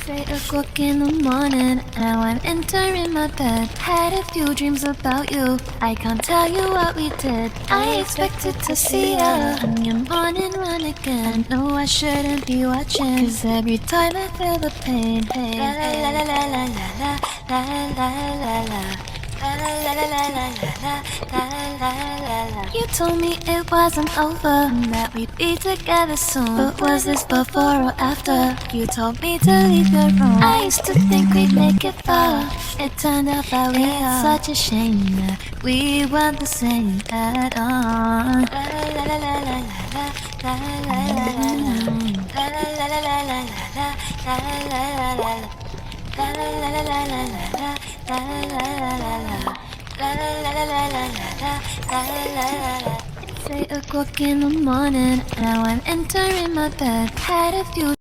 8 o'clock in the morning, now I'm entering my bed. Had a few dreams about you, I can't tell you what we did. I expected to see you on your morning run again. I know I shouldn't be watching, cause every time I feel the pain. La la la la la la la la la la la. You told me it wasn't over and that we'd be together soon. But was this before or after you told me to leave your room? I used to think we'd make it far. It turned out that we are. Such a shame that we weren't the same at all. It's 8 o'clock in the morning, now I'm entering my bed. Had a few